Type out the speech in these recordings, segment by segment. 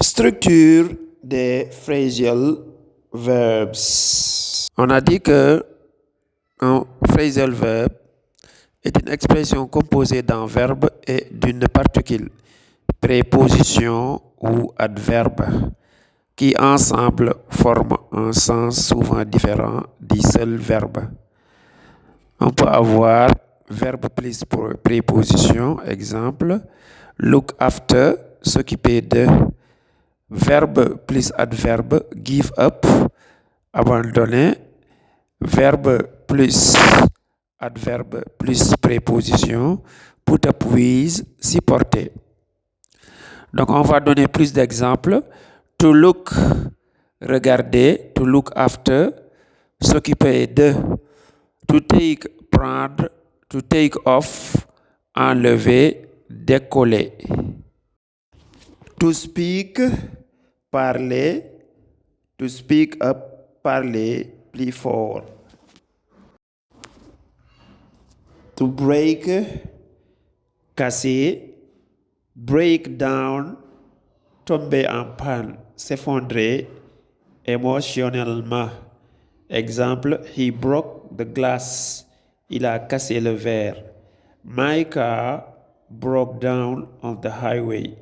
Structure des phrasal verbs. On a dit que un phrasal verb est une expression composée d'un verbe et d'une particule, préposition ou adverbe, qui ensemble forment un sens souvent différent du seul verbe. On peut avoir verbe plus préposition, exemple, look after, s'occuper de. Verbe plus adverbe, give up, abandonner. Verbe plus adverbe plus préposition, put up with, supporter. Donc on va donner plus d'exemples. To look, regarder. To look after, s'occuper de. To take, prendre. To take off, enlever, décoller. To speak, parler. To speak up, parler plus fort. To break, casser. Break down, tomber en panne, s'effondrer émotionnellement. Exemple, he broke the glass. Il a cassé le verre. My car broke down on the highway.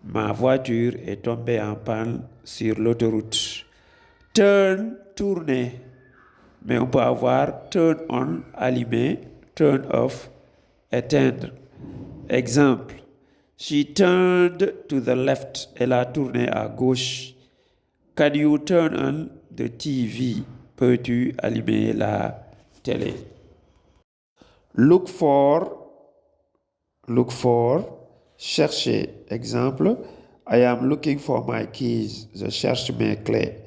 Ma voiture est tombée en panne sur l'autoroute. Turn, tourner. Mais on peut avoir turn on, allumer, turn off, éteindre. Exemple, she turned to the left. Elle a tourné à gauche. Can you turn on the TV? Peux-tu allumer la télé? Look for, chercher. Exemple, I am looking for my keys. Je cherche mes clés.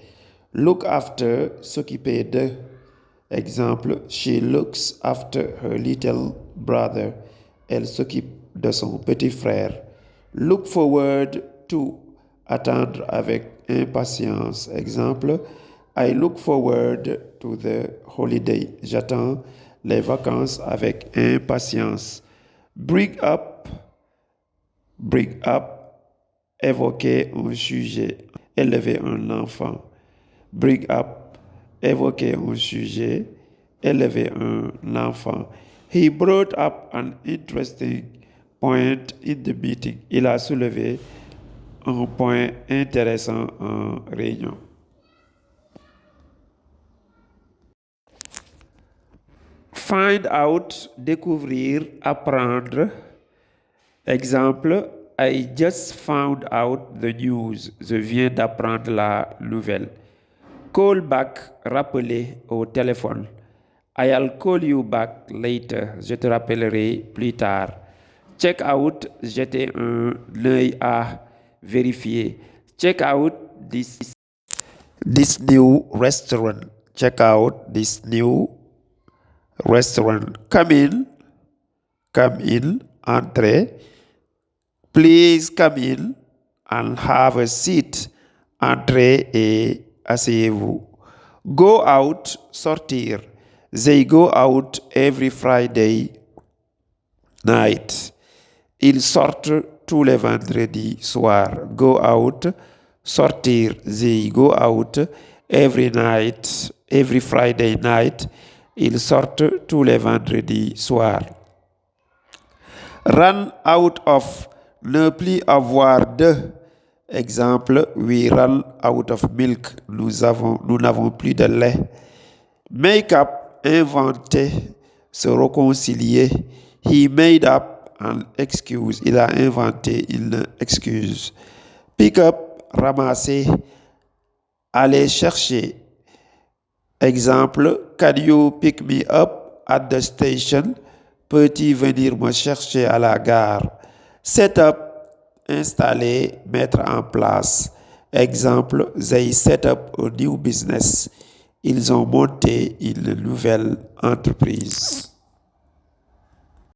Look after, s'occuper de. Exemple, she looks after her little brother. Elle s'occupe de son petit frère. Look forward to, attendre avec impatience. Exemple, I look forward to the holiday. J'attends les vacances avec impatience. Bring up, évoquer un sujet, élever un enfant. Bring up, évoquer un sujet, élever un enfant. He brought up an interesting point in the meeting. Il a soulevé un point intéressant en réunion. Find out, découvrir, apprendre. Exemple, I just found out the news. Je viens d'apprendre la nouvelle. Call back, rappeler au téléphone. I'll call you back later. Je te rappellerai plus tard. Check out, jeter un œil à, vérifier. Check out this new restaurant. Check out this new restaurant. Come in, entrer. Please come in and have a seat. Entrez et asseyez-vous. Go out, sortir. They go out every Friday night. Ils sortent tous les vendredis soirs. Go out, sortir. They go out every night, every Friday night. Ils sortent tous les vendredis soirs. Run out of, ne plus avoir de. Exemple, we run out of milk. Nous n'avons plus de lait. Make up, inventer, se réconcilier. He made up an excuse. Il a inventé une excuse. Pick up, ramasser, aller chercher. Exemple, can you pick me up at the station? Peux-tu venir me chercher à la gare? Set up, installer, mettre en place. Exemple, they set up a new business. Ils ont monté une nouvelle entreprise.